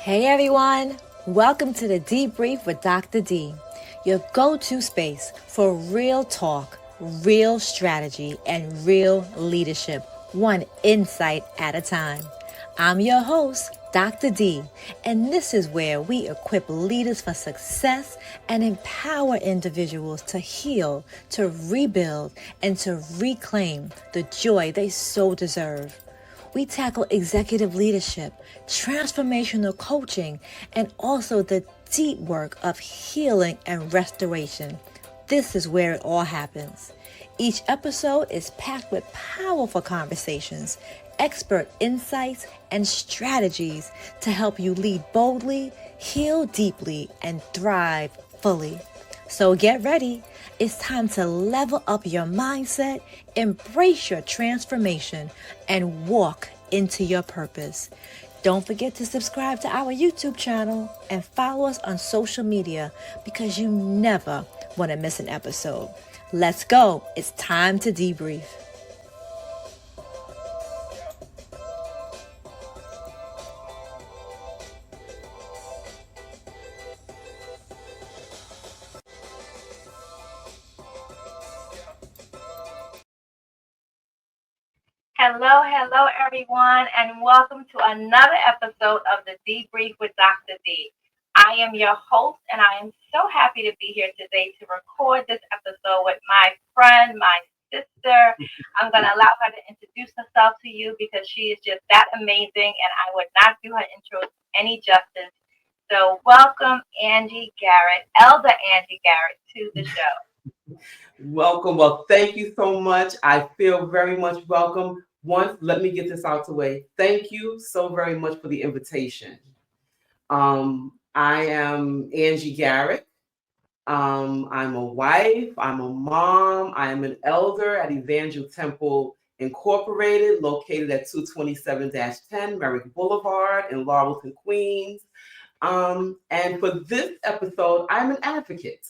Hey everyone, welcome to the Dee-Brief with Dr. D, your go-to space for real talk, real strategy, and real leadership, one insight at a time. I'm your host, Dr. D, and this is where we equip leaders for success and empower individuals to heal, to rebuild, and to reclaim the joy they so deserve. We tackle executive leadership, transformational coaching, and also the deep work of healing and restoration. This is where it all happens. Each episode is packed with powerful conversations, expert insights, and strategies to help you lead boldly, heal deeply, and thrive fully. So get ready. It's time to level up your mindset, embrace your transformation, and walk into your purpose. Don't forget to subscribe to our YouTube channel and follow us on social media because you never want to miss an episode. Let's go. It's time to debrief. Hello, everyone, and welcome to another episode of the Dee-Brief with Dr. D. I am your host, and I am so happy to be here today to record this episode with my friend, my sister. I'm going to allow her to introduce herself to you because she is just that amazing, and I would not do her intro any justice. So welcome, Angie Garrett, Elder Angie Garrett, to the show. Welcome. Well, thank you so much. I feel very much welcome. Once, let me get this out the way. Thank you so very much for the invitation. I am Angie Garrett. I'm a wife. I'm a mom. I am an elder at Evangel Temple Incorporated, located at 227-10 Merrick Boulevard in Laurelton, Queens. And for this episode, I'm an advocate.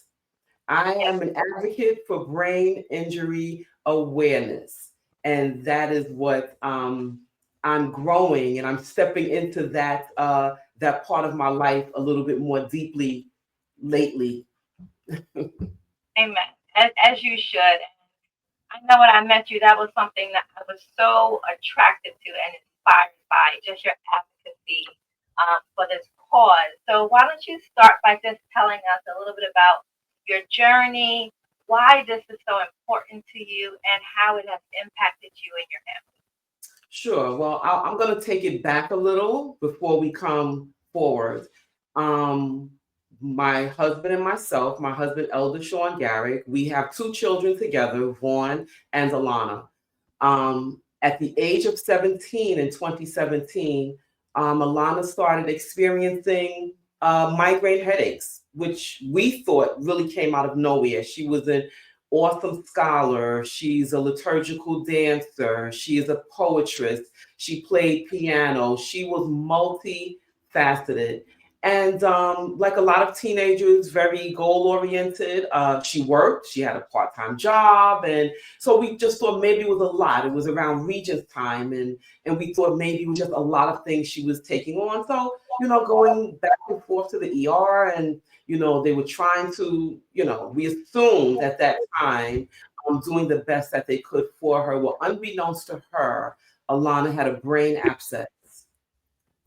I am an advocate for brain injury awareness. And that is what I'm growing, and I'm stepping into that that part of my life a little bit more deeply lately. Amen. As you should. I know when I met you, that was something that I was so attracted to and inspired by, just your advocacy for this cause. So why don't you start by just telling us a little bit about your journey, why this is so important to you, and how it has impacted you and your family. Sure. Well, I'm going to take it back a little before we come forward. My husband and myself, my husband, Elder Sean Garrick, we have two children together, Vaughn and Alana. At the age of 17 in 2017, Alana started experiencing migraine headaches, which we thought really came out of nowhere. She was an awesome scholar. She's a liturgical dancer. She is a poetess. She played piano. She was multifaceted. And like a lot of teenagers, very goal oriented. She worked. She had a part-time job, and so we just thought maybe it was a lot. It was around Regent's time, and we thought maybe it was just a lot of things she was taking on. So going back and forth to the ER, and they were trying to, we assumed at that time, doing the best that they could for her. Well, unbeknownst to her, Alana had a brain abscess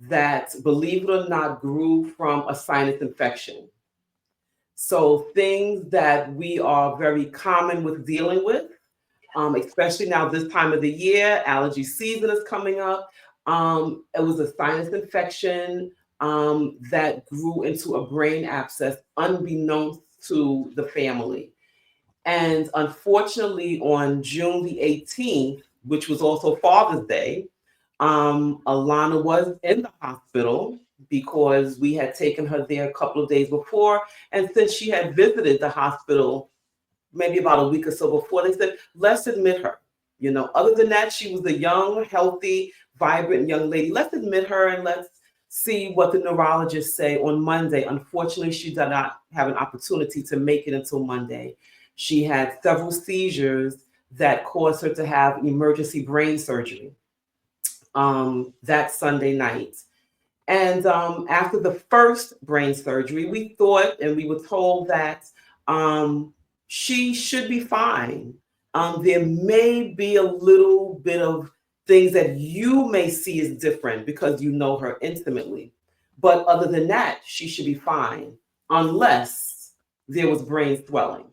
that, believe it or not, grew from a sinus infection. So things that we are very common with dealing with, especially now this time of the year, allergy season is coming up. It was a sinus infection that grew into a brain abscess unbeknownst to the family. And unfortunately, on June the 18th, which was also Father's Day, Alana was in the hospital because we had taken her there a couple of days before. And since she had visited the hospital maybe about a week or so before, they said, let's admit her. Other than that, she was a young, healthy, vibrant young lady. Let's admit her and let's see what the neurologists say on Monday. Unfortunately, she did not have an opportunity to make it until Monday. She had several seizures that caused her to have emergency brain surgery that Sunday night. And after the first brain surgery, we thought and we were told that she should be fine. There may be a little bit of things that you may see as different because you know her intimately. But other than that, she should be fine unless there was brain swelling.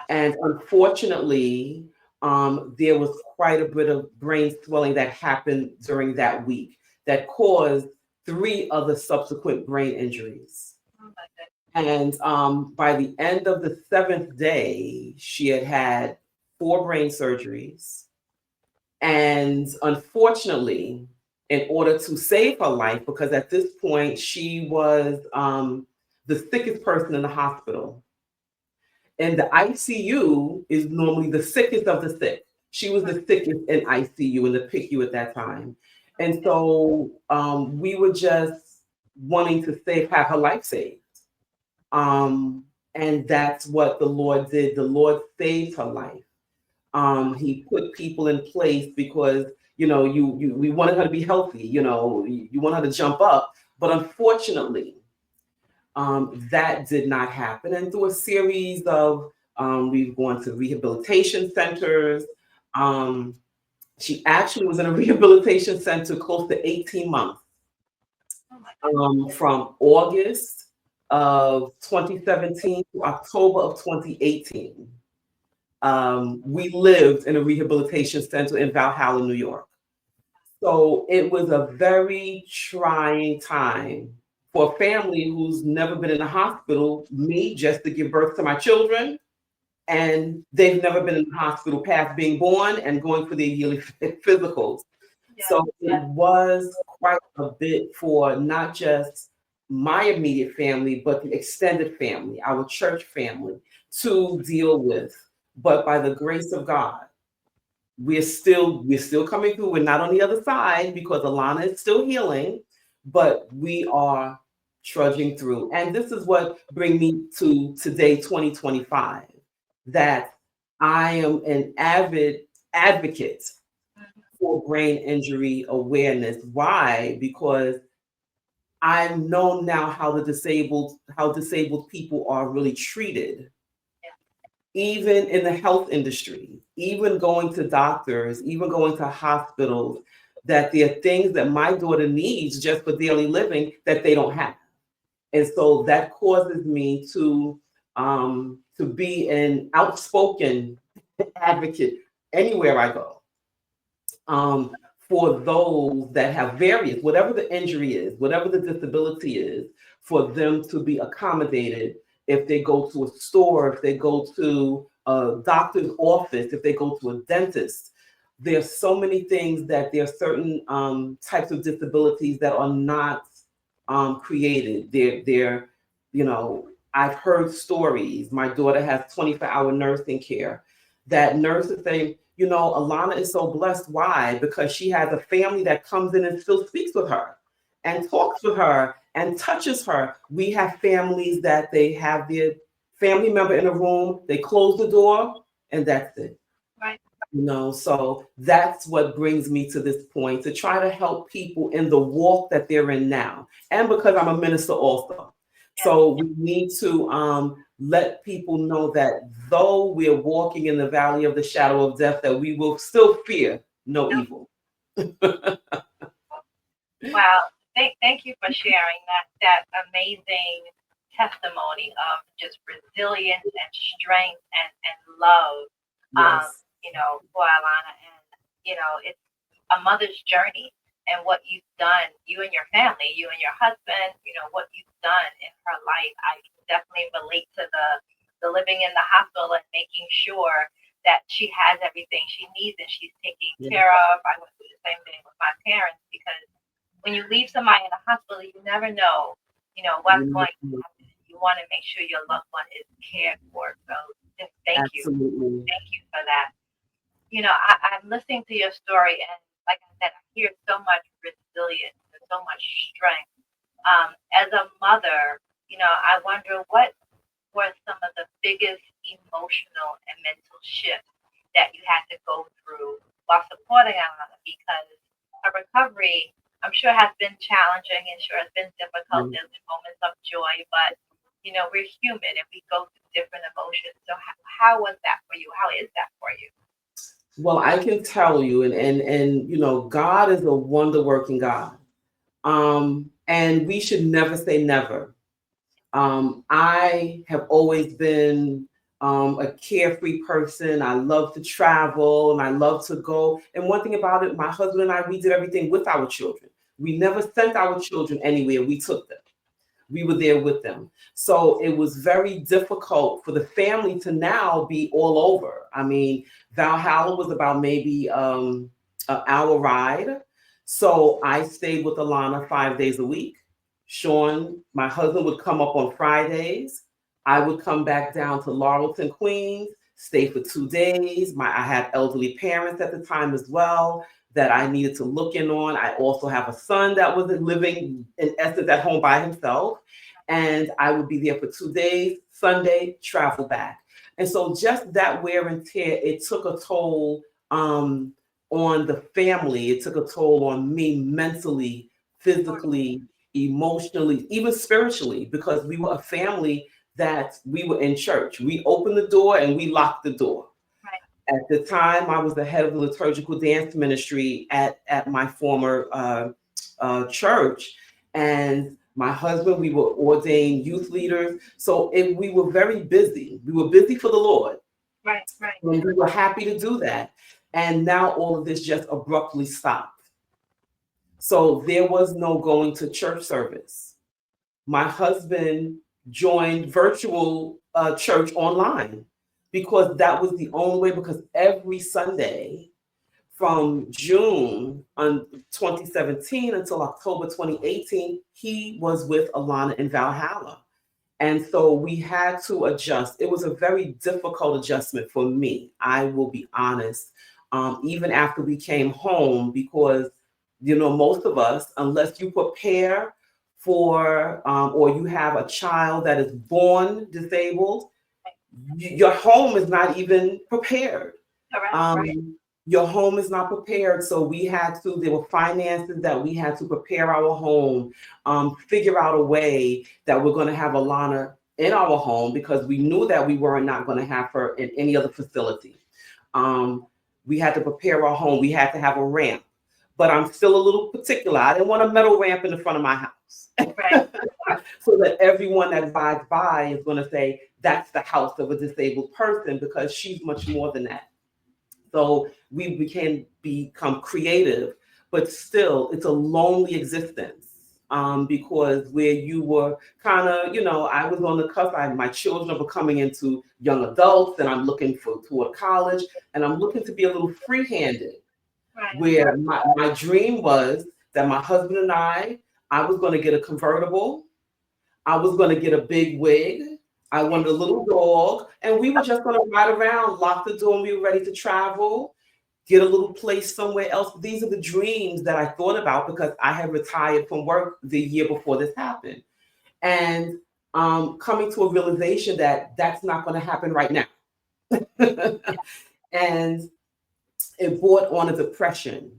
And unfortunately, there was quite a bit of brain swelling that happened during that week that caused three other subsequent brain injuries. And by the end of the seventh day, she had had four brain surgeries. And unfortunately, in order to save her life, because at this point she was the sickest person in the hospital, and the ICU is normally the sickest of the sick. She was the sickest in ICU in the PICU at that time. And so we were just wanting to have her life saved. And that's what the Lord did. The Lord saved her life. He put people in place because, we wanted her to be healthy, you want her to jump up. But unfortunately, that did not happen. And through a series of, we've gone to rehabilitation centers. She actually was in a rehabilitation center close to 18 months, from August of 2017 to October of 2018. We lived in a rehabilitation center in Valhalla, New York. So it was a very trying time for a family who's never been in a hospital, me just to give birth to my children, and they've never been in the hospital past being born and going for their yearly physicals. So it was quite a bit for not just my immediate family, but the extended family, our church family, to deal with. But by the grace of God, we're still coming through. We're not on the other side because Alana is still healing, but we are trudging through. And this is what brings me to today, 2025, that I am an avid advocate for brain injury awareness. Why? Because I know now how disabled people are really treated, even in the health industry, even going to doctors, even going to hospitals, that there are things that my daughter needs just for daily living that they don't have. And so that causes me to be an outspoken advocate anywhere I go, for those that have various, whatever the injury is, whatever the disability is, for them to be accommodated if they go to a store, if they go to a doctor's office, if they go to a dentist. There's so many things that there are certain types of disabilities that are not created. I've heard stories. My daughter has 24-hour nursing care. That nurses say, Alana is so blessed. Why? Because she has a family that comes in and still speaks with her and talks with her and touches her. We have families that they have their family member in a room, they close the door, and that's it. Right. So that's what brings me to this point, to try to help people in the walk that they're in now. And because I'm a minister also. So we need to let people know that though we're walking in the valley of the shadow of death, that we will still fear no evil. Wow. Thank you for sharing that amazing testimony of just resilience and strength and love. Yes. For Alana, and it's a mother's journey, and what you've done, you and your family, you and your husband, what you've done in her life. I can definitely relate to the living in the hospital and making sure that she has everything she needs and she's taken care of. I went through the same thing with my parents, because when you leave somebody in the hospital, you never know, what's going to happen. You want to make sure your loved one is cared for. So just thank you. Thank you for that. I'm listening to your story, and like I said, I hear so much resilience and so much strength. As a mother, I wonder what were some of the biggest emotional and mental shifts that you had to go through while supporting Alana, because her recovery, I'm sure has been challenging and sure has been difficult. Mm. There's been moments of joy, but we're human and we go through different emotions. So how was that for you? How is that for you? Well, I can tell you, and God is a wonder working God. And we should never say never. I have always been a carefree person. I love to travel and I love to go. And one thing about it, my husband and I, we did everything with our children. We never sent our children anywhere. We took them. We were there with them. So it was very difficult for the family to now be all over. I mean, Valhalla was about maybe an hour ride. So I stayed with Alana 5 days a week. Sean, my husband, would come up on Fridays. I would come back down to Laurelton, Queens, stay for 2 days. I had elderly parents at the time as well that I needed to look in on. I also have a son that was living in essence at home by himself. And I would be there for 2 days, Sunday, travel back. And so just that wear and tear, it took a toll on the family. It took a toll on me mentally, physically, emotionally, even spiritually, because we were a family that we were in church. We opened the door and we locked the door. Right. At the time, I was the head of the liturgical dance ministry at my former church. And my husband, we were ordained youth leaders. So we were very busy. We were busy for the Lord. Right. And we were happy to do that. And now all of this just abruptly stopped. So there was no going to church service. My husband joined virtual church online because that was the only way, because every Sunday from June 2017 until October 2018, he was with Alana in Valhalla. And so we had to adjust. It was a very difficult adjustment for me. I will be honest. Even after we came home, because, most of us, unless you prepare for, or you have a child that is born disabled, your home is not even prepared. Right. Your home is not prepared. So there were finances that we had to prepare our home, figure out a way that we're going to have Alana in our home, because we knew that we were not going to have her in any other facility. We had to prepare our home. We had to have a ramp. But I'm still a little particular. I didn't want a metal ramp in the front of my house. Right. So that everyone that rides by is going to say, that's the house of a disabled person, because she's much more than that. So we can become creative, but still it's a lonely existence, because where you were kind of, I was on the cusp. My children were coming into young adults, and I'm looking toward college, and I'm looking to be a little free-handed. Right. Where my dream was that my husband and I was going to get a convertible. I was going to get a big wig. I wanted a little dog, and we were just going to ride around, lock the door, and we were ready to travel, get a little place somewhere else. These are the dreams that I thought about, because I had retired from work the year before this happened. And coming to a realization that that's not going to happen right now. And it brought on a depression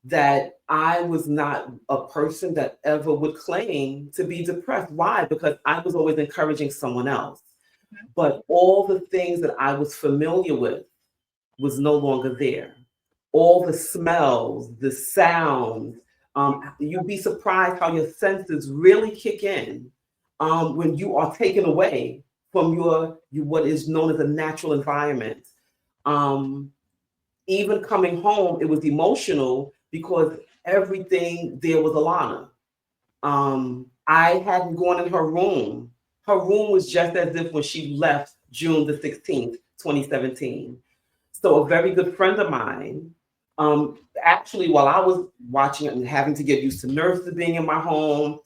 that I was not a person that ever would claim to be depressed. Why? Because I was always encouraging someone else. But all the things that I was familiar with was no longer there. All the smells, the sounds, you'd be surprised how your senses really kick in when you are taken away from your what is known as a natural environment. Even coming home, it was emotional because everything there was Alana. I hadn't gone in her room. Her room was just as if when she left June the 16th, 2017. So a very good friend of mine, actually, while I was watching it and having to get used to nurses being in my home,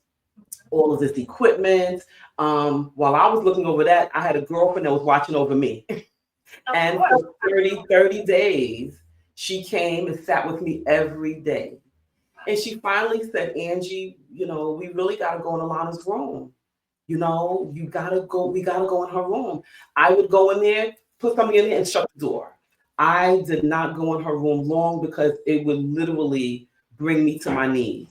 all of this equipment, while I was looking over that, I had a girlfriend that was watching over me. And for 30 days, she came and sat with me every day. And she finally said, Angie, we really got to go in Alana's room. You got to go, we got to go in her room. I would go in there, put something in there and shut the door. I did not go in her room long because it would literally bring me to my knees.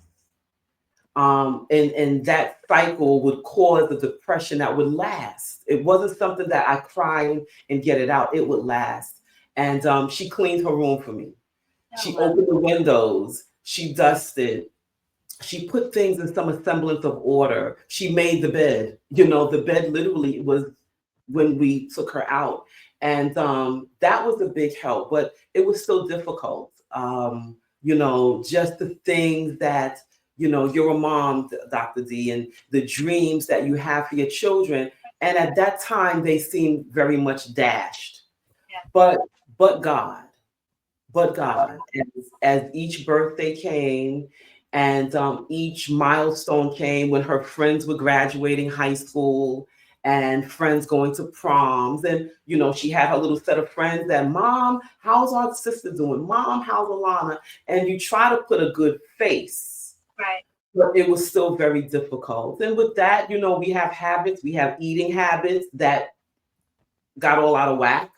And that cycle would cause a depression that would last. It wasn't something that I cry and get it out. It would last. And she cleaned her room for me. She opened the windows. She dusted. She put things in some semblance of order. She made the bed. The bed literally was when we took her out. And that was a big help, but it was still difficult. Just the things that, you're a mom, Dr. D, and the dreams that you have for your children. And at that time, they seemed very much dashed. But God, as each birthday came and each milestone came, when her friends were graduating high school and friends going to proms, and she had her little set of friends that, Mom, how's our sister doing? Mom, how's Alana? And you try to put a good face, right? But it was still very difficult. And with that, we have habits, we have eating habits that got all out of whack,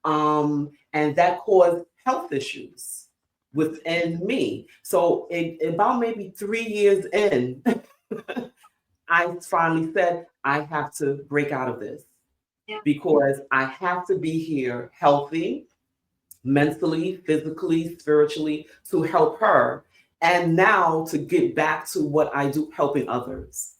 and that caused health issues within me. So about maybe 3 years in, I finally said, I have to break out of this, because I have to be here healthy, mentally, physically, spiritually, to help her. And now to get back to what I do, helping others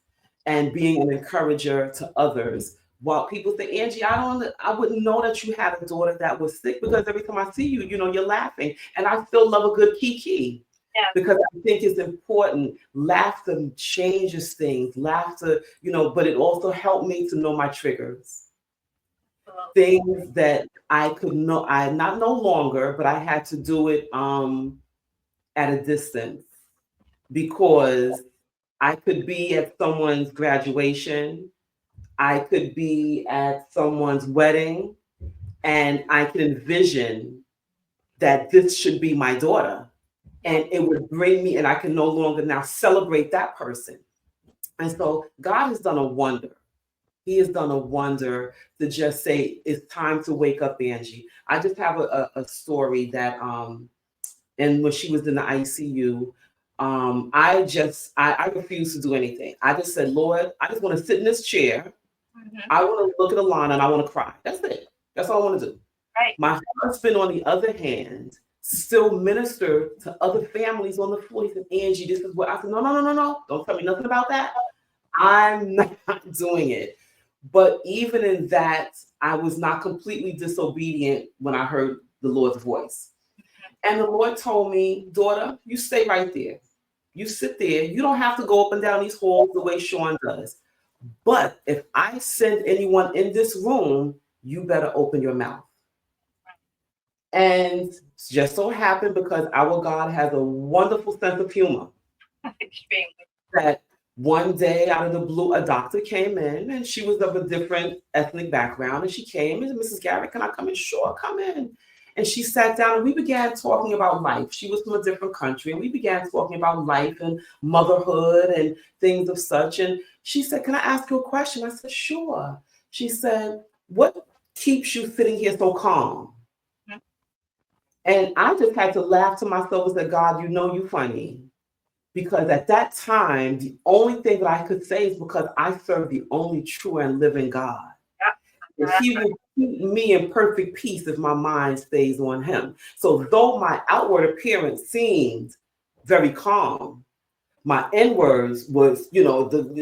and being an encourager to others. While people say, Angie, I wouldn't know that you had a daughter that was sick, because every time I see you, you're laughing. And I still love a good kiki. Yeah. Because I think it's important. Laughter changes things. Laughter, but it also helped me to know my triggers. Things that I not no longer, but I had to do it at a distance, because I could be at someone's graduation, I could be at someone's wedding, and I could envision that this should be my daughter. And it would bring me, and I can no longer now celebrate that person. And so God has done a wonder. He has done a wonder to just say, it's time to wake up, Angie. I just have a story that, and when she was in the ICU, I refused to do anything. I just said, Lord, I just want to sit in this chair. Mm-hmm. I want to look at Alana and I want to cry. That's it. That's all I want to do. Right. My husband, on the other hand, still minister to other families on the floor. He said, Angie, this is what I said. No. Don't tell me nothing about that. I'm not doing it. But even in that, I was not completely disobedient when I heard the Lord's voice. And the Lord told me, daughter, you stay right there. You sit there. You don't have to go up and down these halls the way Sean does. But if I send anyone in this room, you better open your mouth. And just so happened, because our God has a wonderful sense of humor, that one day out of the blue, a doctor came in, and she was of a different ethnic background. And she came and, Mrs. Garrett, can I come in? Sure, come in. And she sat down and we began talking about life. She was from a different country, and we began talking about life and motherhood and things of such. And she said, can I ask you a question? I said, sure. She said, what keeps you sitting here so calm? And I just had to laugh to myself and say, God, you funny. Because at that time, the only thing that I could say is because I serve the only true and living God. And He will keep me in perfect peace if my mind stays on Him. So though my outward appearance seemed very calm, my inwards was, the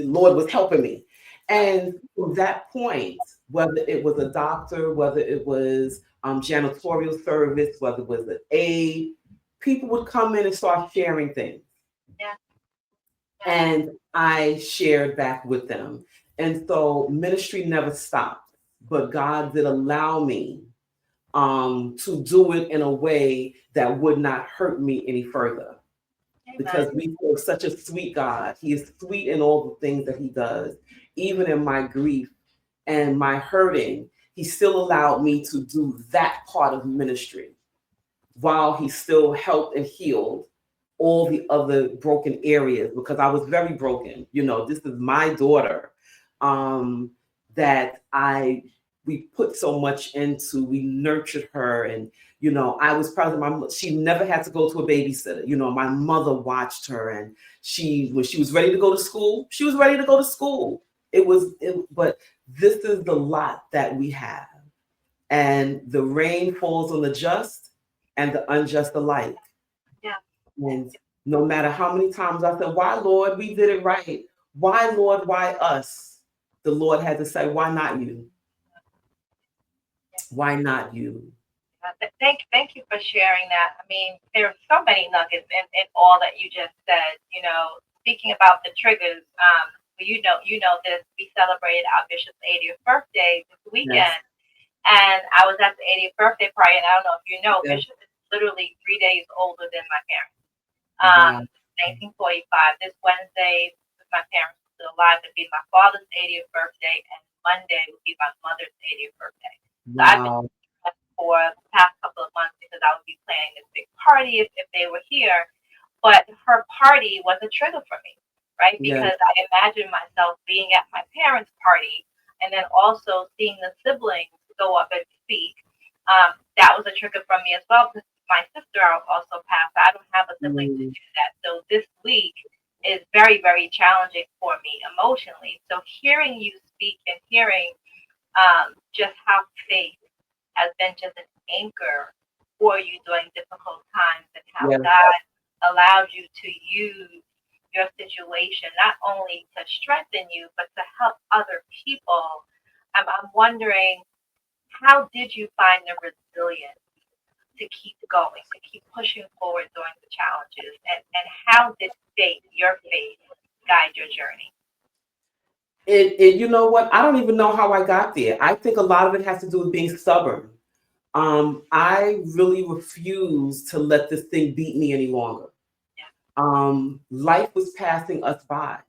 Lord was helping me. And from that point, whether it was a doctor, whether it was janitorial service, whether it was an aide, people would come in and start sharing things. Yeah. And I shared back with them. And so ministry never stopped, but God did allow me to do it in a way that would not hurt me any further. Amen. Because we serve such a sweet God. He is sweet in all the things that He does. Even in my grief and my hurting, He still allowed me to do that part of ministry while He still helped and healed all the other broken areas, because I was very broken. This is my daughter that I we put so much into. We nurtured her, and I was proud of my. She never had to go to a babysitter. My mother watched her, and when she was ready to go to school, she was ready to go to school. But this is the lot that we have, and the rain falls on the just and the unjust alike. Yeah. And no matter how many times I said, "Why, Lord, we did it right. Why, Lord, why us?" The Lord had to say, "Why not you? Why not you?" Thank you for sharing that. I mean, there are so many nuggets in all that you just said. Speaking about the triggers, you know this. We celebrated our bishop's 80th birthday this weekend, Yes. and I was at the 80th birthday party. And I don't know if you know, Yes. Bishop is literally 3 days older than my parents. Wow. 1945. This Wednesday, if my parents were still alive, would be my father's 80th birthday, and Monday would be my mother's 80th birthday. So I've been Wow. for the past couple of months because I would be planning this big party if they were here. But her party was a trigger for me, right? Yes. Because I imagine myself being at my parents' party and then also seeing the siblings go up and speak. That was a trigger for me as well because my sister also passed. I don't have a sibling to do that. So this week is very, very challenging for me emotionally. So hearing you speak and hearing just how faith has been just an anchor for you during difficult times and how Yes. God allowed you to use your situation not only to strengthen you but to help other people. I'm wondering, how did you find the resilience to keep going, to keep pushing forward during the challenges, and how did your faith guide your journey? You know what? I don't even know how I got there. I think a lot of it has to do with being stubborn. I really refuse to let this thing beat me any longer. Life was passing us by.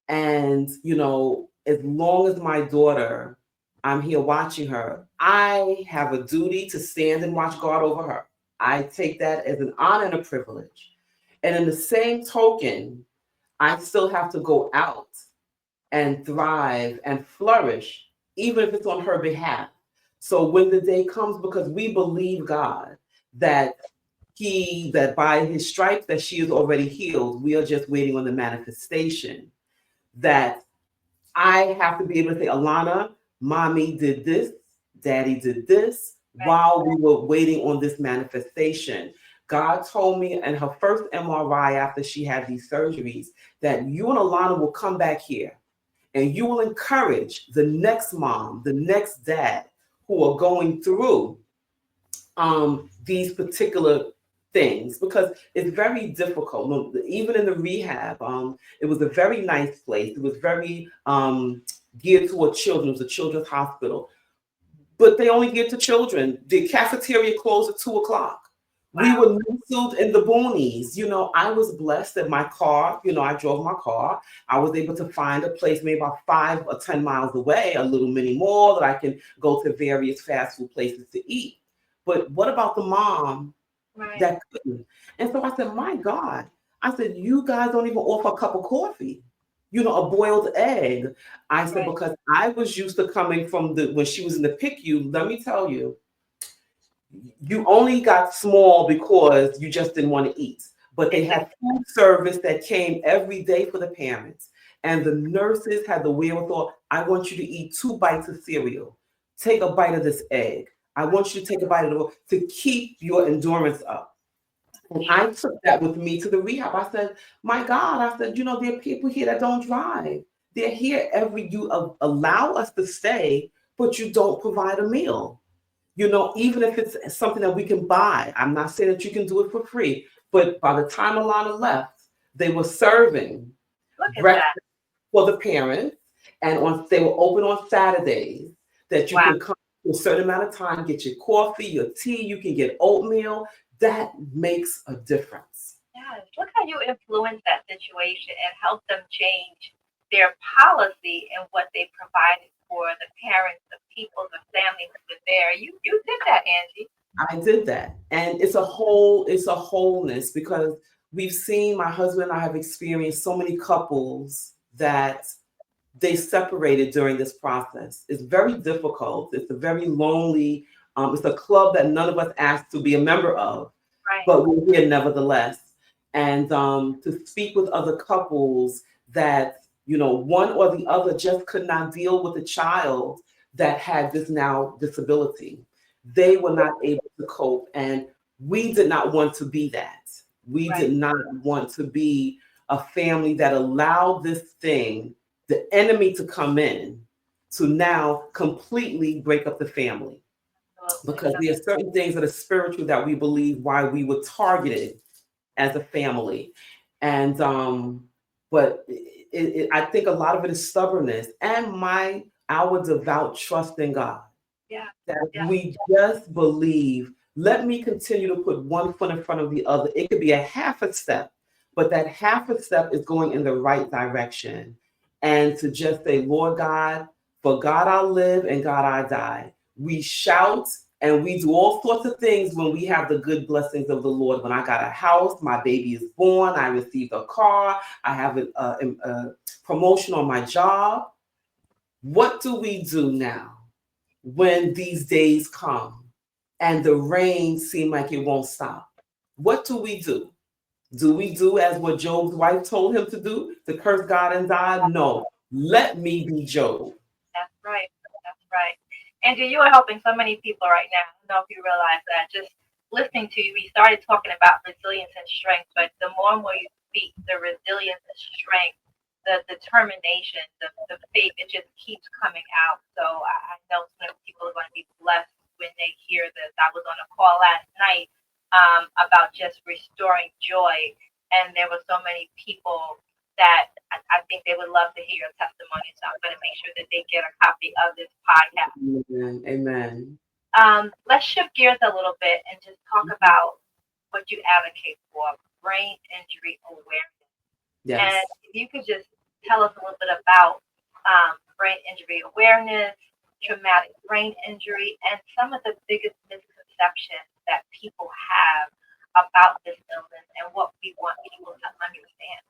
And, as long as my daughter, I'm here watching her, I have a duty to stand and watch God over her. I take that as an honor and a privilege. And in the same token, I still have to go out and thrive and flourish, even if it's on her behalf. So when the day comes, because we believe God that that by his stripes that she is already healed, we are just waiting on the manifestation. That I have to be able to say, Alana, mommy did this, daddy did this, while we were waiting on this manifestation. God told me in her first MRI after she had these surgeries that you and Alana will come back here and you will encourage the next mom, the next dad who are going through these particular things, because it's very difficult. Even in the rehab, it was a very nice place. It was very geared toward children. It was a children's hospital, but they only geared to children. The cafeteria closed at 2:00. Wow. We were nestled in the boonies. I was blessed that my car, I drove my car. I was able to find a place maybe about 5 or 10 miles away, a little mini mall that I can go to various fast food places to eat. But what about the mom that couldn't? And so I said, my God, I said, you guys don't even offer a cup of coffee, a boiled egg. I said, because I was used to coming from when she was in the PICU, let me tell you, you only got small because you just didn't want to eat. But they had food service that came every day for the parents. And the nurses had the wherewithal. I want you to eat 2 bites of cereal. Take a bite of this egg. I want you to take a bite of to keep your endurance up. And I took that with me to the rehab. I said, my God, I said, there are people here that don't drive. They're here you allow us to stay, but you don't provide a meal. Even if it's something that we can buy. I'm not saying that you can do it for free, but by the time Alana left, they were serving breakfast for the parents, and they were open on Saturdays that you can come to a certain amount of time, get your coffee, your tea, you can get oatmeal. That makes a difference. Yes, look how you influenced that situation and helped them change their policy and what they provided for the parents, the people, the families who were there. You did that, Angie. I did that. And it's a wholeness, because we've seen, my husband and I have experienced so many couples that they separated during this process. It's very difficult. It's a very lonely, it's a club that none of us asked to be a member of, Right. but we're here nevertheless. And to speak with other couples that, one or the other just could not deal with a child that had this now disability. They were not able to cope. And we did not want to be that. We Right. did not want to be a family that allowed this thing, the enemy, to come in to now completely break up the family. Because there are certain things that are spiritual that we believe why we were targeted as a family. And but I think a lot of it is stubbornness and our devout trust in God. Yeah. That we just believe, let me continue to put one foot in front of the other. It could be a half a step, but that half a step is going in the right direction. And to just say, Lord God, for God I live and God I die. We shout and we do all sorts of things when we have the good blessings of the Lord. When I got a house, my baby is born, I received a car, I have a promotion on my job. What do we do now when these days come and the rain seems like it won't stop? What do we do? Do we do as what Job's wife told him to do, to curse God and die? No, let me be Job. That's right. That's right. Angie, you are helping so many people right now. I don't know if you realize that. Just listening to you, we started talking about resilience and strength, but the more and more you speak, the resilience and strength, the determination, the faith, it just keeps coming out. So I know some people are going to be blessed when they hear this. I was on a call last night about just restoring joy, and there were so many people that I think they would love to hear your testimony. So I'm going to make sure that they get a copy of this podcast. Amen. Let's shift gears a little bit and just talk about what you advocate for, brain injury awareness. Yes. And if you could just tell us a little bit about brain injury awareness, traumatic brain injury, and some of the biggest misconceptions that people have about this illness and what we want people to understand.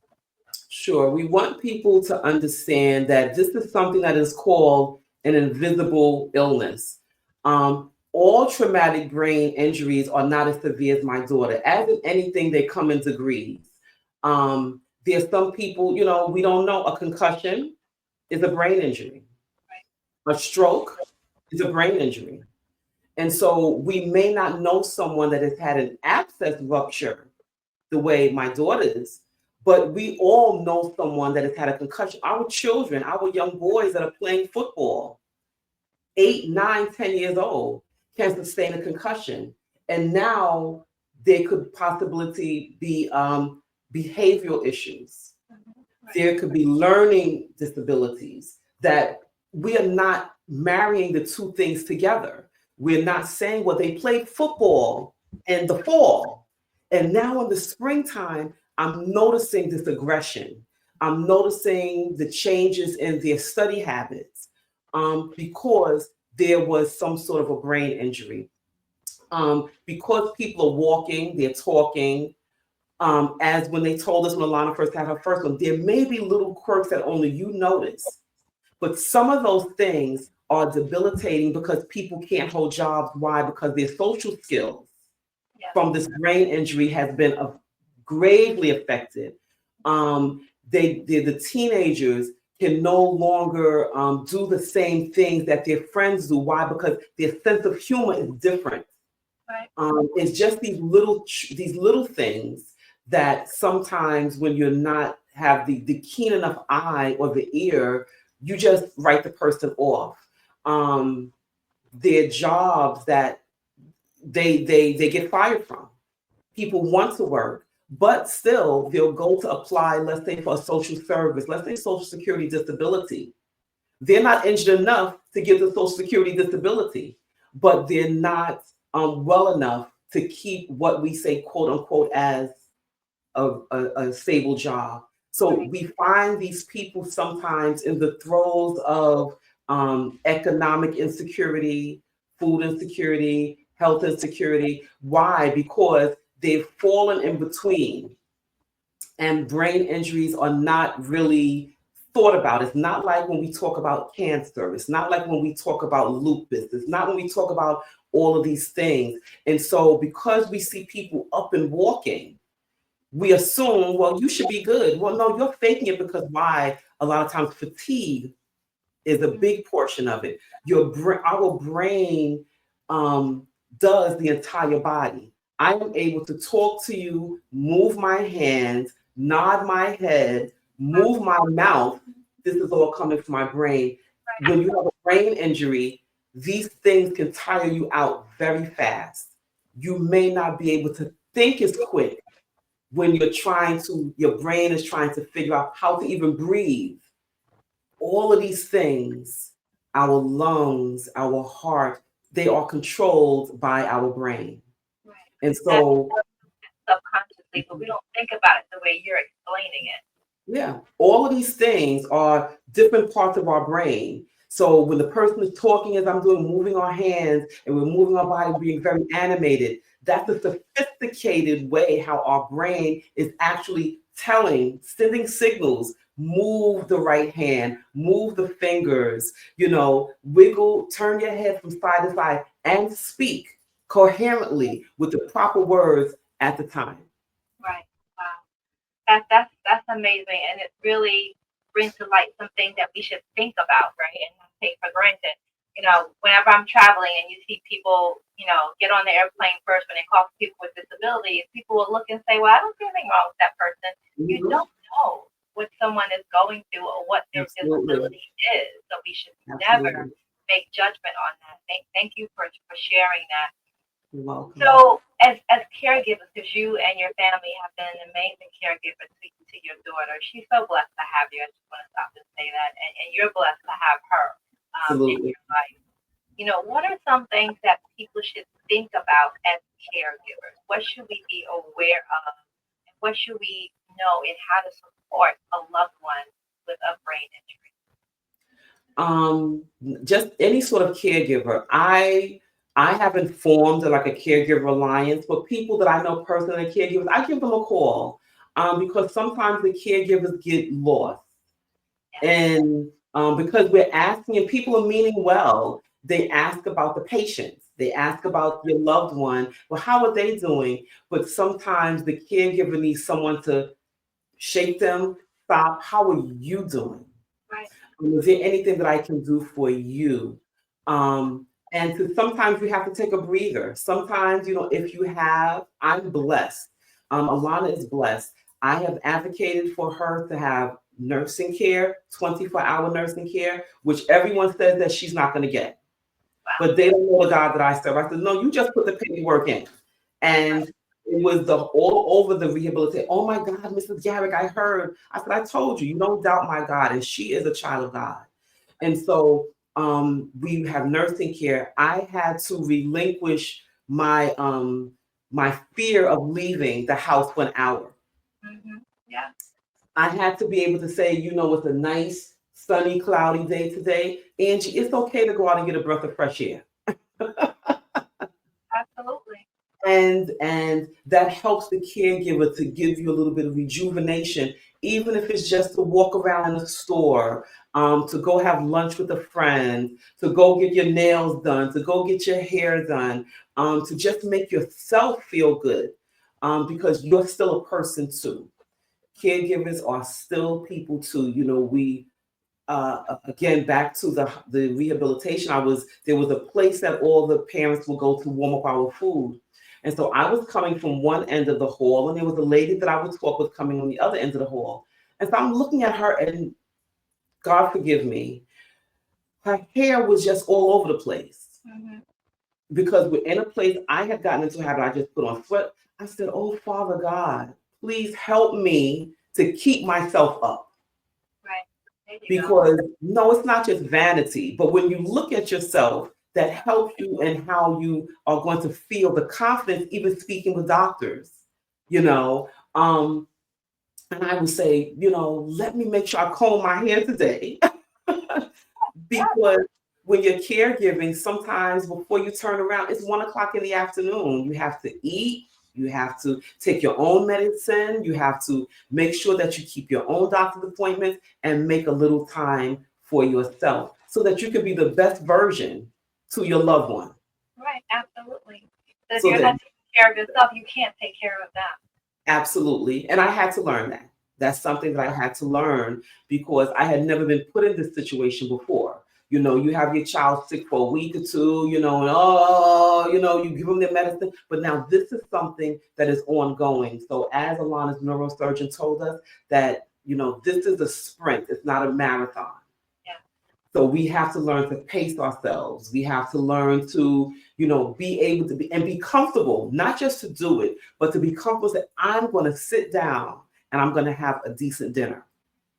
Sure. We want people to understand that this is something that is called an invisible illness. All traumatic brain injuries are not as severe as my daughter. As in anything, they come in degrees. There's some people, we don't know. A concussion is a brain injury. Right. A stroke is a brain injury. And so we may not know someone that has had an abscess rupture the way my daughter is, but we all know someone that has had a concussion. Our children, our young boys that are playing football, 8, 9, 10 years old, can sustain a concussion. And now there could possibly be behavioral issues. Right. There could be learning disabilities that we are not marrying the two things together. We're not saying, well, they played football in the fall, and now in the springtime, I'm noticing this aggression. I'm noticing the changes in their study habits because there was some sort of a brain injury. Because people are walking, they're talking, as when they told us when Alana first had her first one, there may be little quirks that only you notice. But some of those things are debilitating because people can't hold jobs. Why? Because their social skills from this brain injury has been gravely affected. The teenagers can no longer do the same things that their friends do. Why? Because their sense of humor is different. Right. It's just these little things that sometimes when you're not have the keen enough eye or the ear, you just write the person off. Their jobs that they get fired from. People want to work, but still they'll go to apply, let's say for a social service, let's say social security disability. They're not injured enough to get the social security disability, but they're not well enough to keep what we say, quote unquote, as a stable job. So we find these people sometimes in the throes of economic insecurity, food insecurity, health insecurity. Why? Because they've fallen in between, and brain injuries are not really thought about. It's not like when we talk about cancer. It's not like when we talk about lupus. It's not when we talk about all of these things. And so because we see people up and walking, we assume, well, you should be good. Well, no, you're faking it, because why? A lot of times fatigue is a big portion of it. Our brain does the entire body. I am able to talk to you, move my hands, nod my head, move my mouth. This is all coming from my brain. When you have a brain injury, these things can tire you out very fast. You may not be able to think as quick when your brain is trying to figure out how to even breathe. All of these things, our lungs, our heart, they are controlled by our brain. Right. And so subconsciously, but we don't think about it the way you're explaining it. yeah, all of these things are different parts of our brain. So when the person is talking, as I'm doing, moving our hands and we're moving our body, being very animated, that's a sophisticated way how our brain is actually sending signals. Move the right hand, move the fingers, wiggle, turn your head from side to side, and speak coherently with the proper words at the time. Right. Wow. That's amazing, and it really brings to light something that we should think about, right, and not take for granted. Whenever I'm traveling and you see people, get on the airplane first when they call for people with disabilities, people will look and say, well, I don't see anything wrong with that person. Mm-hmm. You don't know what someone is going through or what their disability is. So we should never make judgment on that. Thank you for sharing that. You're welcome. So as caregivers, because you and your family have been an amazing caregiver to your daughter, she's so blessed to have you. I just want to stop and say that. And you're blessed to have her in your life. What are some things that people should think about as caregivers? What should we be aware of? And what should we know in how to support a loved one with a brain injury? Just any sort of caregiver. I haven't formed like a caregiver alliance, but people that I know personally, caregivers, I give them a call because sometimes the caregivers get lost. And because we're asking, and people are meaning well, they ask about the patients. They ask about your loved one. Well, how are they doing? But sometimes the caregiver needs someone to shake them, stop. How are you doing? Right. Is there anything that I can do for you? And sometimes you have to take a breather. Sometimes, I'm blessed. Alana is blessed. I have advocated for her to have nursing care, 24-hour nursing care, which everyone says that she's not going to get. Wow. But they don't know the God that I serve. I said, no, you just put the paperwork in. And it was all over the rehabilitation. Oh my God, Mrs. Garrick, I heard. I said, I told you, you don't doubt my God. And she is a child of God. And so we have nursing care. I had to relinquish my fear of leaving the house for an hour. Mm-hmm. Yeah. I had to be able to say, it's a nice, sunny, cloudy day today. Angie, it's okay to go out and get a breath of fresh air. Absolutely. And that helps the caregiver to give you a little bit of rejuvenation, even if it's just to walk around the store, to go have lunch with a friend, to go get your nails done, to go get your hair done, to just make yourself feel good, because you're still a person too. Caregivers are still people too. We again, back to the rehabilitation. There was a place that all the parents would go to warm up our food. And so I was coming from one end of the hall, and there was a lady that I would talk with coming on the other end of the hall. And so I'm looking at her, and God forgive me, her hair was just all over the place. Mm-hmm. Because we're in a place, I had gotten into a habit, I just put on sweat. I said, oh, Father God, please help me to keep myself up. Right. Because no, it's not just vanity, but when you look at yourself, that helps you and how you are going to feel the confidence, even speaking with doctors, And I would say, let me make sure I comb my hair today. Because when you're caregiving, sometimes before you turn around, it's 1:00 in the afternoon. You have to eat, You have to take your own medicine. You have to make sure that you keep your own doctor's appointments and make a little time for yourself so that you can be the best version to your loved one. Right, absolutely. So if So you're that not taking care of yourself, you can't take care of them. absolutely. And I had to learn that. That's something that I had to learn because I had never been put in this situation before. You have your child sick for a week or two, and you give them their medicine. But now this is something that is ongoing. So as Alana's neurosurgeon told us that, this is a sprint. It's not a marathon. Yeah. So we have to learn to pace ourselves. We have to learn to, be able to be comfortable, not just to do it, but to be comfortable that I'm going to sit down and I'm going to have a decent dinner.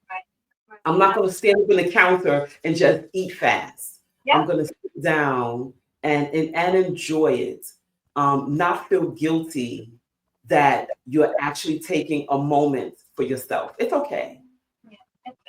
Right. I'm not going to stand up on the counter and just eat fast. Yeah. I'm going to sit down and enjoy it. Not feel guilty that you're actually taking a moment for yourself. It's okay.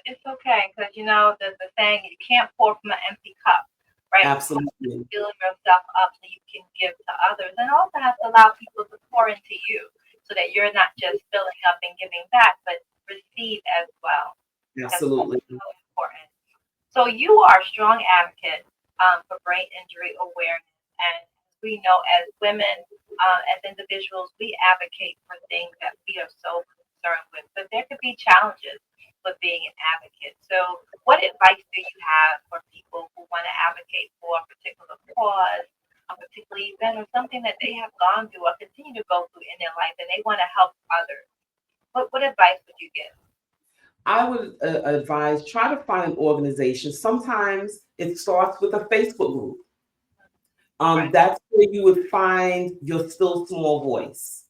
It's okay because the saying you can't pour from an empty cup, right? Absolutely. Fill yourself up so you can give to others, and also have to allow people to pour into you so that you're not just filling up and giving back, but receive as well. Absolutely. That's so important. So you are a strong advocate for brain injury awareness, and we know as women, as individuals, we advocate for things that we are so concerned with, but there could be challenges with being an advocate. So what advice do you have for people who want to advocate for a particular cause, a particular event, or something that they have gone through or continue to go through in their life and they want to help others? What advice would you give? I would advise try to find an organization. Sometimes it starts with a Facebook group. Right. That's where you would find your still small voice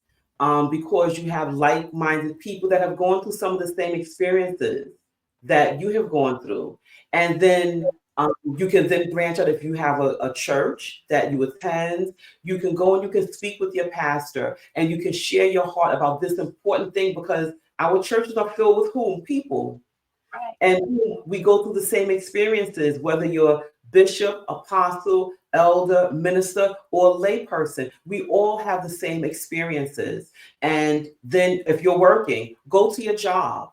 because you have like-minded people that have gone through some of the same experiences that you have gone through. And then you can then branch out if you have a church that you attend. You can go and you can speak with your pastor and you can share your heart about this important thing because our churches are filled with whom? People. Right. And we go through the same experiences, whether you're bishop, apostle, elder, minister, or layperson. We all have the same experiences. And then if you're working, go to your job.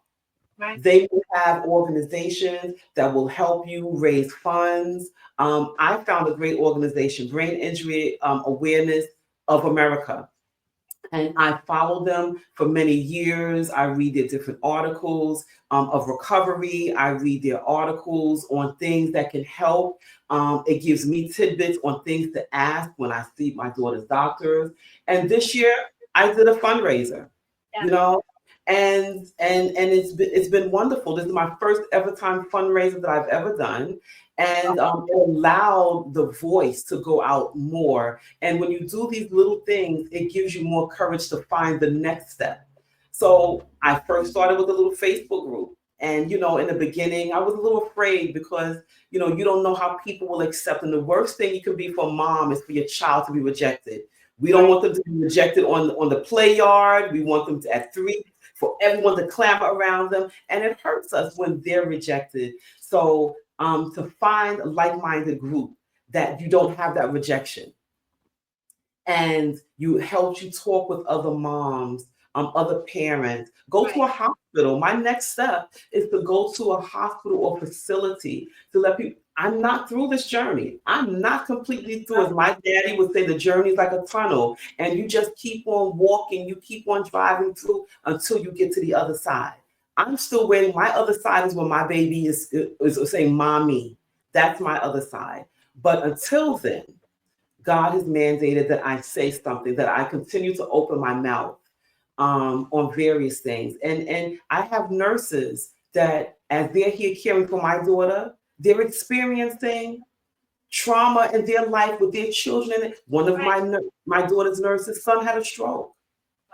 Right. They will have organizations that will help you raise funds. I found a great organization, Brain Injury Awareness of America. And I follow them for many years. I read their different articles of recovery. I read their articles on things that can help. It gives me tidbits on things to ask when I see my daughter's doctors. And this year I did a fundraiser, Yeah. and it's been wonderful. This is my first ever time fundraiser that I've ever done. And it allowed the voice to go out more. And when you do these little things, it gives you more courage to find the next step. So I first started with a little Facebook group. And, in the beginning, I was a little afraid because, you don't know how people will accept. And the worst thing you can be for a mom is for your child to be rejected. We don't want them to be rejected on the play yard. We want them to, at 3, for everyone to clamor around them. And it hurts us when they're rejected. So to find a like-minded group that you don't have that rejection. And you talk with other moms, other parents. Go to a hospital. My next step is to go to a hospital or facility to let people. I'm not through this journey. I'm not completely through. As my daddy would say, the journey is like a tunnel, and you just keep on walking. You keep on driving through until you get to the other side. I'm still waiting. My other side is when my baby is saying, "Mommy." That's my other side. But until then, God has mandated that I say something, that I continue to open my mouth on various things. And I have nurses that, as they're here caring for my daughter, they're experiencing trauma in their life with their children. One of my daughter's nurses' son had a stroke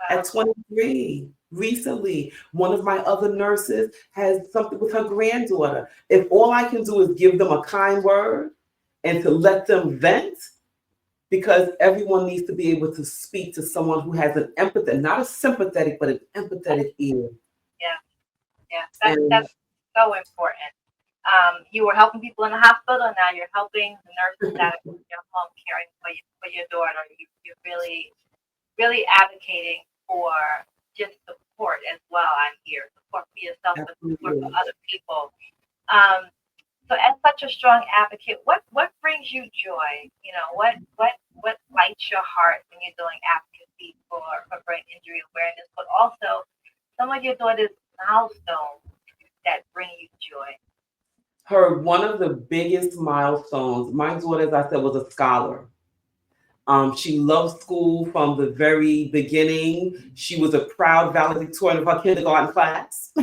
at 23 recently. One of my other nurses has something with her granddaughter. If all I can do is give them a kind word and to let them vent, because everyone needs to be able to speak to someone who has an empathy, not a sympathetic, but an empathetic ear. Yeah. That's so important. You were helping people in the hospital, and now you're helping the nurses that are in your home caring for your daughter. You really really advocating for just support as well. I'm here, support for yourself, but support for other people. Um, so, as such a strong advocate, what brings you joy? You know, what lights your heart when you're doing advocacy for brain injury awareness, but also some of your daughter's milestones that bring you joy. One of the biggest milestones, my daughter, as I said, was a scholar. She loved school from the very beginning. She was a proud valedictorian of her kindergarten class.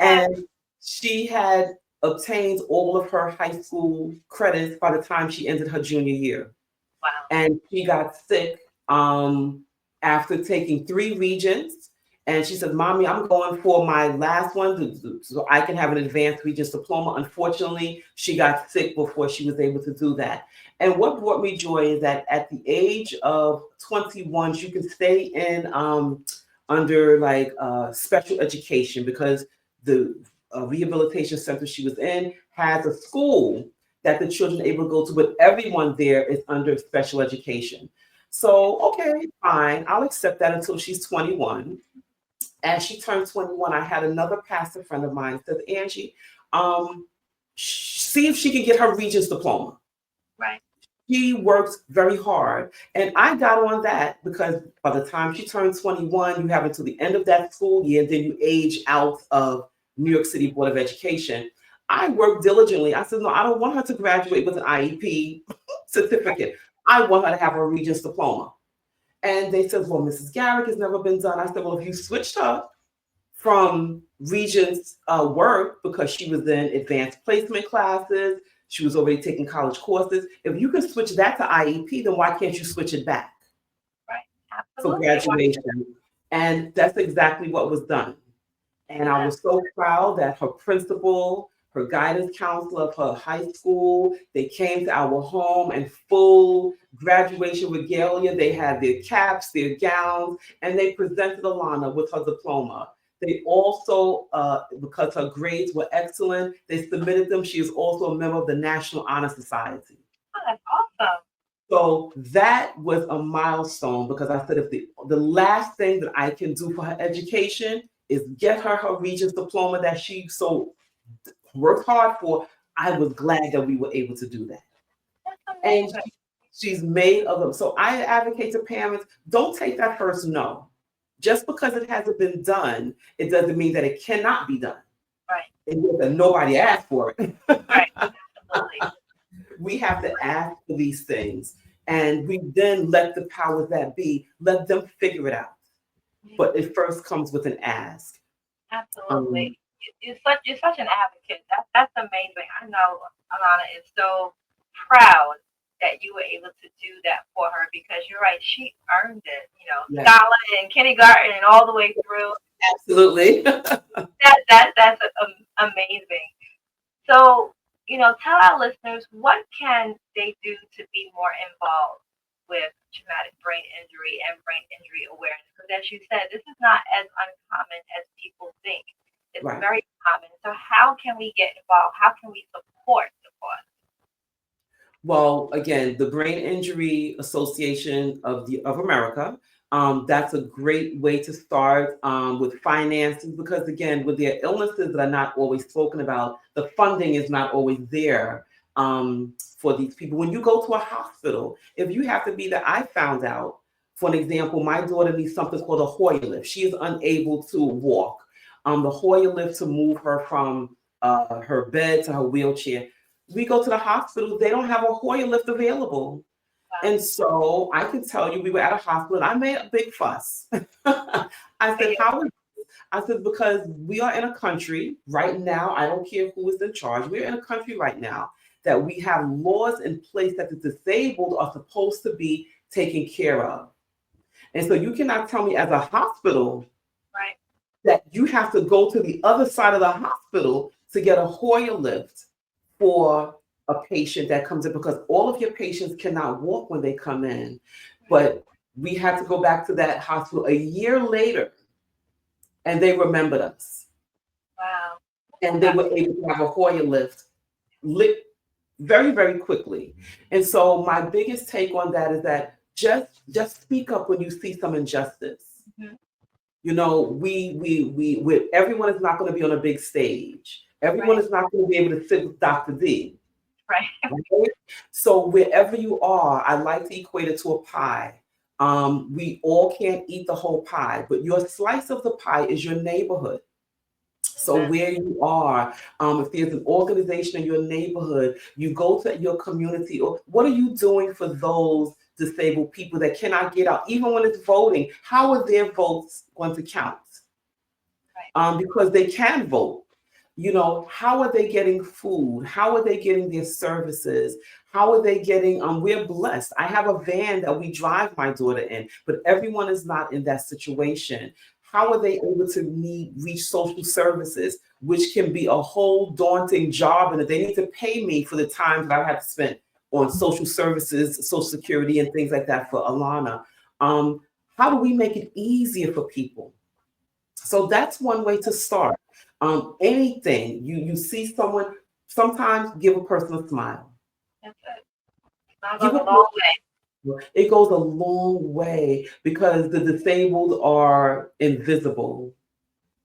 And she had obtained all of her high school credits by the time she ended her junior year. Wow. And she got sick after taking 3 regents. And she said, Mommy, I'm going for my last one so I can have an advanced regents diploma. Unfortunately, she got sick before she was able to do that. And what brought me joy is that at the age of 21, you can stay in under like special education, because the rehabilitation center she was in has a school that the children are able to go to, but everyone there is under special education. So, okay, fine, I'll accept that until she's 21. As she turned 21, I had another pastor friend of mine said, Angie, see if she can get her regents diploma. Right. She works very hard. And I got on that because by the time she turned 21, you have until the end of that school year, then you age out of New York City Board of Education. I worked diligently. I said, no, I don't want her to graduate with an IEP certificate. I want her to have her regents diploma. And they said, well, Mrs. Garrick has never been done. I said, well, if you switched her from regents work because she was in advanced placement classes, she was already taking college courses. If you can switch that to IEP, then why can't you switch it back? Right, absolutely. For graduation. And that's exactly what was done. And I was so proud that her principal, her guidance counselor of her high school, they came to our home in full graduation regalia. They had their caps, their gowns, and they presented Alana with her diploma. They also, because her grades were excellent, they submitted them. She is also a member of the National Honor Society. Oh, that's awesome. So that was a milestone, because I said, if the last thing that I can do for her education is get her regents diploma that she so worked hard for, I was glad that we were able to do that. And she's made of them. So I advocate to parents, don't take that first no. Just because it hasn't been done, it doesn't mean that it cannot be done. Right. And that nobody asked for it. Right. Absolutely. We have to ask for these things. And we then let the powers that be, let them figure it out. But it first comes with an ask. Absolutely. You're such an advocate. That's amazing. I know Alana is so proud that you were able to do that for her, because you're right, she earned it, Yes. Scholar and kindergarten and all the way through. Absolutely. That's amazing. So, tell our listeners, what can they do to be more involved with traumatic brain injury and brain injury awareness? Because as you said, this is not as uncommon as people think. It's Right. very common. So how can we get involved? How can we support the cause? Well, again, the Brain Injury Association of America, that's a great way to start with finances, because again, with their illnesses that are not always spoken about, the funding is not always there for these people. When you go to a hospital, if you have to be there, I found out, for an example, my daughter needs something called a Hoyer lift. She is unable to walk. The Hoyer lift to move her from her bed to her wheelchair. We go to the hospital, they don't have a Hoyer lift available. And so I can tell you, we were at a hospital, and I made a big fuss. I said, how is this? I said, because we are in a country right now, I don't care who is in charge, we're in a country right now that we have laws in place that the disabled are supposed to be taken care of. And so you cannot tell me as a hospital that you have to go to the other side of the hospital to get a Hoyer lift for a patient that comes in, because all of your patients cannot walk when they come in. But we had to go back to that hospital a year later, and they remembered us. Wow. And they were able to have a Hoyer lift very, very quickly. And so my biggest take on that is that just speak up when you see some injustice. Mhm. You know, we everyone is not going to be on a big stage. Everyone Right. is not going to be able to sit with Dr. D. Right. Right? So wherever you are, I like to equate it to a pie. We all can't eat the whole pie, but your slice of the pie is your neighborhood. So Amen. where you are, if there's an organization in your neighborhood, you go to your community, or what are you doing for those disabled people that cannot get out, even when it's voting? How are their votes going to count? Right. Because they can vote. You know, how are they getting food? How are they getting their services? How are they getting, we're blessed. I have a van that we drive my daughter in, but everyone is not in that situation. How are they able to reach social services, which can be a whole daunting job, and that they need to pay me for the time that I have to spend on social services, social security, and things like that for Alana. How do we make it easier for people? So that's one way to start. Anything you see someone, sometimes give a person a smile. That's it. That Give goes a a long way. It goes a long way because the disabled are invisible.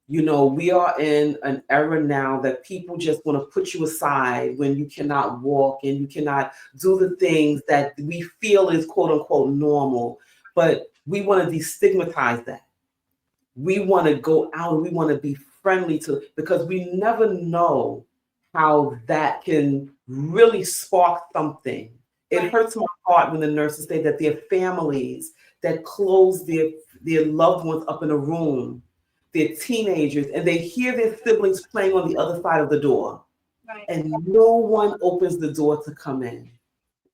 You know, we are in an era now that people just want to put you aside when you cannot walk and you cannot do the things that we feel is quote unquote normal. But we want to destigmatize that. We want to go out and we want to be friendly to, because we never know how that can really spark something. It Right. hurts my heart when the nurses say that their families that close their loved ones up in a room, their teenagers, and they hear their siblings playing on the other side of the door, Right. and no one opens the door to come in.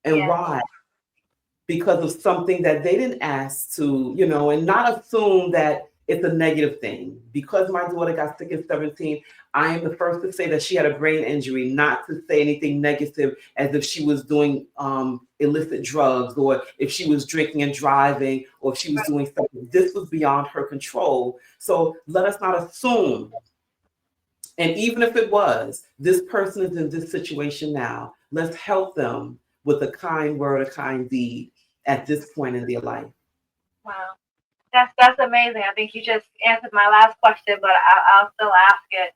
And Yeah. why? Because of something that they didn't ask to, you know, and not assume that it's a negative thing. Because my daughter got sick at 17, I am the first to say that she had a brain injury, not to say anything negative as if she was doing illicit drugs, or if she was drinking and driving, or if she was Right. doing something. This was beyond her control. So let us not assume. And even if it was, this person is in this situation now, let's help them with a kind word, a kind deed at this point in their life. Wow. That's amazing. I think you just answered my last question, but I'll still ask it.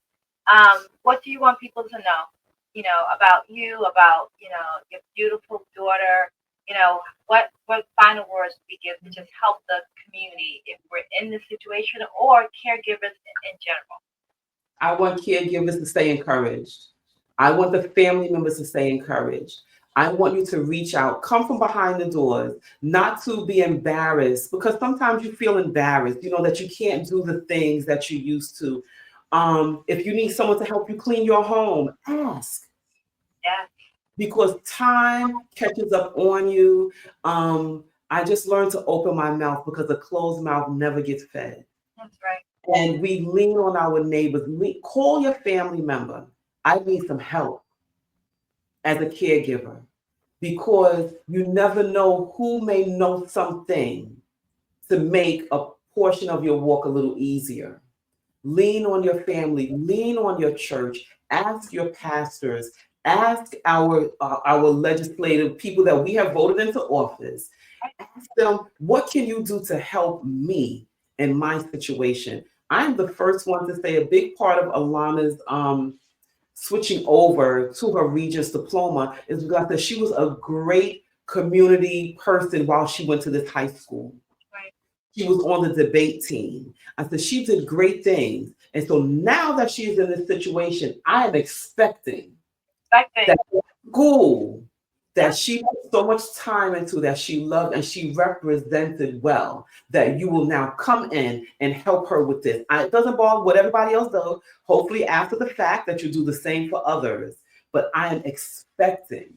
What do you want people to know? You know, about you, about, you know, your beautiful daughter. You know, what final words do we give to just help the community if we're in this situation, or caregivers in general? I want caregivers to stay encouraged. I want the family members to stay encouraged. I want you to reach out, come from behind the doors, not to be embarrassed, because sometimes you feel embarrassed, you know, that you can't do the things that you used to. If you need someone to help you clean your home, ask, Yeah. because time catches up on you. I just learned to open my mouth because a closed mouth never gets fed. That's right. And we lean on our neighbors. Call your family member. I need some help as a caregiver, because you never know who may know something to make a portion of your walk a little easier. Lean on your family, lean on your church, ask your pastors, ask our legislative people that we have voted into office. Ask them, what can you do to help me in my situation? I'm the first one to say a big part of Alana's switching over to her Regents diploma is because that she was a great community person while she went to this high school. Right. She was on the debate team. I said she did great things. And so now that she's in this situation, I am expecting Expecting. that school Yeah. that she put so much time into, that she loved and she represented well, that you will now come in and help her with this. It doesn't bother what everybody else does. Hopefully, after the fact, that you do the same for others. But I am expecting.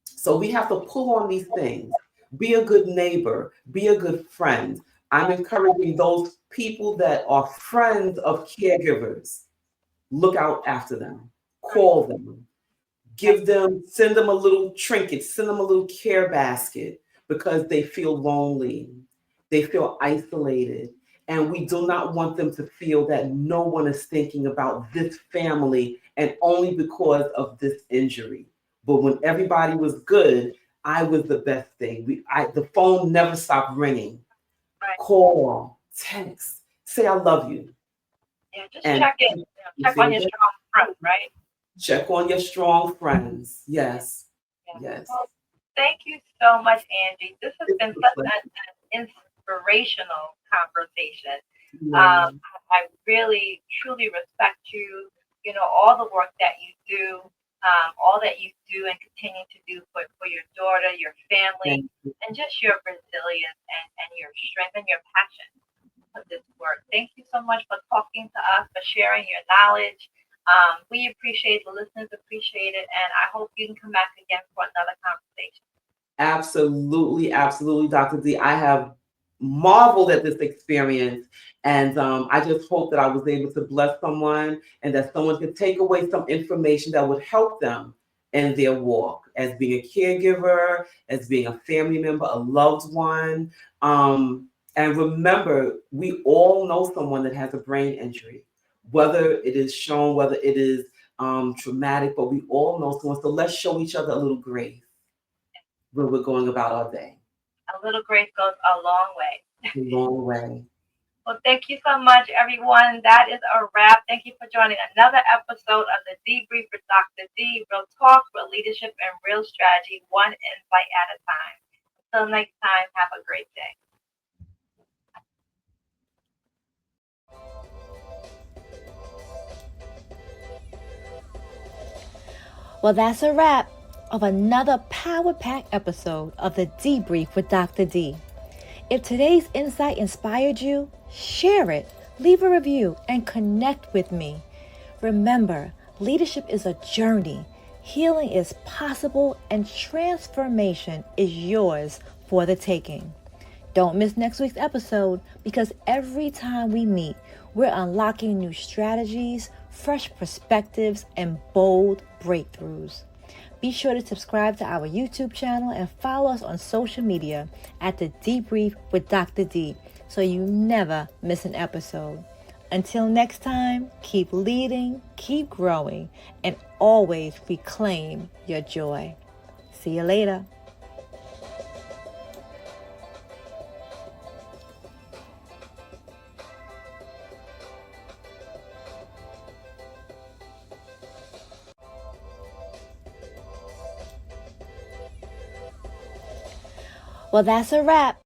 So we have to pull on these things. Be a good neighbor, be a good friend. I'm encouraging those people that are friends of caregivers. Look out after them, Right. call them, give them, send them a little trinket, send them a little care basket, because they feel lonely, they feel isolated, and we do not want them to feel that no one is thinking about this family and only because of this injury. But when everybody was good, I was the best thing. The phone never stopped ringing. Right. Call, text, say I love you. Yeah, just check in. Check on your strong friends, right? Check on your strong friends. Yes. Yes. Well, thank you so much, Angie. This has been such an inspirational conversation. I really, truly respect you, all the work that you do, all that you do and continue to do for your daughter, your family, and just your resilience and your strength and your passion for this work. Thank you so much for talking to us, for sharing your knowledge. We appreciate, the listeners appreciate it, and I hope you can come back again for another conversation. Absolutely, absolutely, Dr. D. I have marveled at this experience, and I just hope that I was able to bless someone and that someone could take away some information that would help them in their walk as being a caregiver, as being a family member, a loved one. And remember, we all know someone that has a brain injury, whether it is shown, whether it is traumatic, but we all know someone. So let's show each other a little grace when we're going about our day. A little grace goes a long way. A long way. Well, thank you so much, everyone. That is a wrap. Thank you for joining another episode of the Dee-Brief with Dr. D. Real talk, real leadership, and real strategy, one insight at a time. Until next time, have a great day. Well, that's a wrap of another power-packed episode of the Dee-Brief with Dr. D. If today's insight inspired you, share it, leave a review, and connect with me. Remember, leadership is a journey. Healing is possible, and transformation is yours for the taking. Don't miss next week's episode, because every time we meet, we're unlocking new strategies, fresh perspectives, and bold breakthroughs. Be sure to subscribe to our YouTube channel and follow us on social media at the Dee-Brief with Dr. D, so you never miss an episode. Until next time, keep leading, keep growing, and always reclaim your joy. See you later. Well, that's a wrap